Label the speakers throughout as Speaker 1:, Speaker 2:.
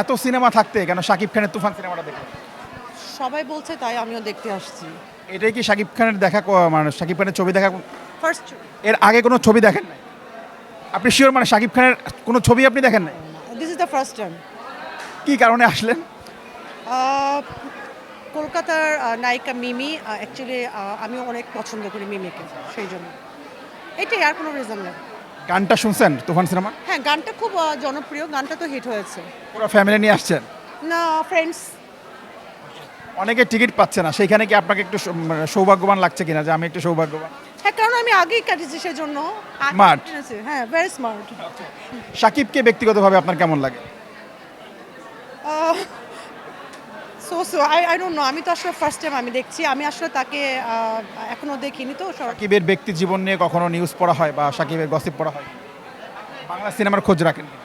Speaker 1: এত সিনেমা থাকতে কেন শাকিব খানের তুফান সিনেমাটা দেখলেন?
Speaker 2: সবাই বলছে তাই আমিও দেখতে আসছি।
Speaker 1: এটাই কি শাকিব খানের দেখা মানে শাকিব খানের ছবি দেখা?
Speaker 2: ফার্স্ট
Speaker 1: এর আগে কোনো ছবি দেখেন নাই? আপনি শিওর মানে শাকিব খানের কোনো ছবি আপনি দেখেন নাই?
Speaker 2: This is the first time.
Speaker 1: কি কারণে আসলেন?
Speaker 2: কলকাতার নায়িকা মিমি অ্যাকচুয়ালি আমিও অনেক পছন্দ করি মিমিকে, সেই জন্য। এটাই, আর কোনো রিজন নেই।
Speaker 1: গানটা শুনছেন তুফান সিনেমার?
Speaker 2: হ্যাঁ, গানটা খুব জনপ্রিয়, গানটা তো হিট হয়েছে।
Speaker 1: পুরো ফ্যামিলি নিয়ে আসছেন?
Speaker 2: না, ফ্রেন্ডস।
Speaker 1: অনেকে টিকিট পাচ্ছে না, সেইখানে কি আপনাকে একটু মানে সৌভাগ্যবান লাগছে কিনা যে আমি একটু সৌভাগ্যবান?
Speaker 2: হ্যাঁ, কারণ আমি আগেই কাটিয়েছি সেজন্য।
Speaker 1: Smart.
Speaker 2: হ্যাঁ, ভেরি স্মার্ট।
Speaker 1: শাকিবকে ব্যক্তিগতভাবে আপনার কেমন লাগে?
Speaker 2: সো আই ডোন্ট নো, আমি তো আসলে ফার্স্ট টাইম আমি দেখছি। আমি আসলে তাকে এখনো দেখিনি তো।
Speaker 1: শাকিবের ব্যক্তি জীবন নিয়ে কখনো নিউজ পড়া হয় বা শাকিবের গসিপ পড়া হয়? বাংলা সিনেমার খোঁজ রাখেন কিনা?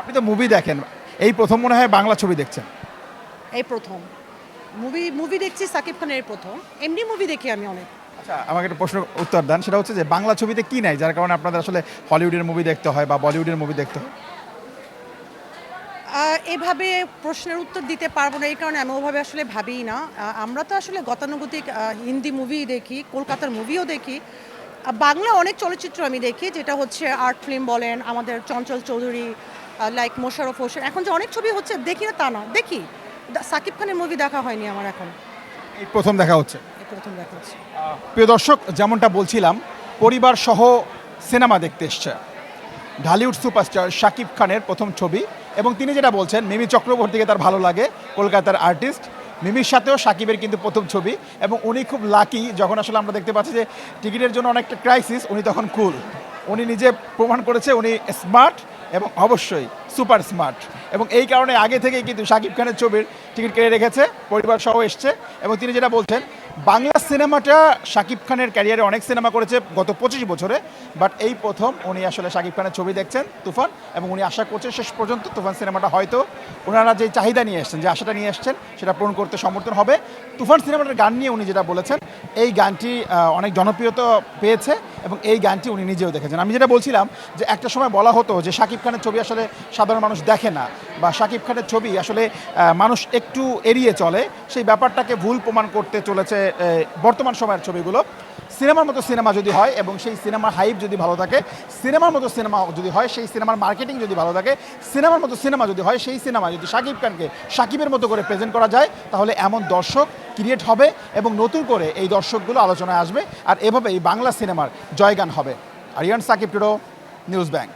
Speaker 1: আপনি তো মুভি দেখেন, এই প্রথম মনে হয় বাংলা ছবি দেখছেন।
Speaker 2: এই প্রথম মুভি দেখছি, সাকিব খানের এই প্রথম। এমনি মুভি দেখি আমি অনেক।
Speaker 1: আচ্ছা, আমাকে একটা প্রশ্ন উত্তর দেন, সেটা হচ্ছে যে বাংলা ছবিতে কি নাই যার কারণে আপনাদের আসলে হলিউডের মুভি দেখতে হয় বা বলিউডের মুভি দেখতে হয়?
Speaker 2: এভাবে প্রশ্নের উত্তর দিতে পারবো না, এই কারণে আমি ওভাবে আসলে ভাবিই না। আমরা তো আসলে গতানুগতিক হিন্দি মুভি দেখি, কলকাতার মুভিও দেখি। বাংলা অনেক চলচ্চিত্র আমি দেখি, যেটা হচ্ছে আর্ট ফিল্ম বলেন, আমাদের চঞ্চল চৌধুরী, লাইক মোশাররফ হোসেন। এখন যে অনেক ছবি হচ্ছে দেখি না তা না, দেখি। সাকিব খানের মুভি দেখা হয়নি আমার এখন,
Speaker 1: এই প্রথম দেখা হচ্ছে।
Speaker 2: এই প্রথম দেখা হচ্ছে।
Speaker 1: প্রিয় দর্শক, যেমনটা বলছিলাম, পরিবার সহ সিনেমা দেখতে এসছে ঢালিউড সুপারস্টার শাকিব খানের প্রথম ছবি, এবং তিনি যেটা বলছেন মিমি চক্রবর্তীকে তার ভালো লাগে, কলকাতার আর্টিস্ট। মিমির সাথেও শাকিবের কিন্তু প্রথম ছবি, এবং উনি খুব লাকি যখন আসলে আমরা দেখতে পাচ্ছি যে টিকিটের জন্য অনেকটা ক্রাইসিস, উনি তখন কুল। উনি নিজে প্রমাণ করেছে উনি স্মার্ট এবং অবশ্যই সুপার স্মার্ট, এবং এই কারণে আগে থেকেই কিন্তু শাকিব খানের ছবির টিকিট কেটে রেখেছে, পরিবার সহ এসছে। এবং তিনি যেটা বলছেন, বাংলা সিনেমাটা শাকিব খানের ক্যারিয়ারে অনেক সিনেমা করেছে গত 25 বছরে, বাট এই প্রথম উনি আসলে শাকিব খানের ছবি দেখছেন তুফান, এবং উনি আশা করছেন শেষ পর্যন্ত তুফান সিনেমাটা হয়তো ওনারা যে চাহিদা নিয়ে এসছেন, যে আশাটা নিয়ে এসছেন, সেটা পূরণ করতে সমর্থন হবে। তুফান সিনেমাটার গান নিয়ে উনি যেটা বলেছেন, এই গানটি অনেক জনপ্রিয়তা পেয়েছে, এবং এই গানটি উনি নিজেও দেখেছেন। আমি যেটা বলছিলাম যে একটা সময় বলা হতো যে শাকিব খানের ছবি আসলে সাধারণ মানুষ দেখে না, বা শাকিব খানের ছবি আসলে মানুষ একটু এড়িয়ে চলে, সেই ব্যাপারটাকে ভুল প্রমাণ করতে চলেছে বর্তমান সময়ের ছবিগুলো। সিনেমার মতো সিনেমা যদি হয় এবং সেই সিনেমার হাইপ যদি ভালো থাকে, সিনেমার মতো সিনেমা যদি হয়, সেই সিনেমার মার্কেটিং যদি ভালো থাকে, সিনেমার মতো সিনেমা যদি হয়, সেই সিনেমা যদি শাকিব খানকে শাকিবের মতো করে প্রেজেন্ট করা যায়, তাহলে এমন দর্শক ক্রিয়েট হবে এবং নতুন করে এই দর্শকগুলো আলোচনায় আসবে, আর এভাবেই বাংলা সিনেমার জয়গান হবে। আরিয়ান সাকিব টুডো, নিউজ ব্যাংক।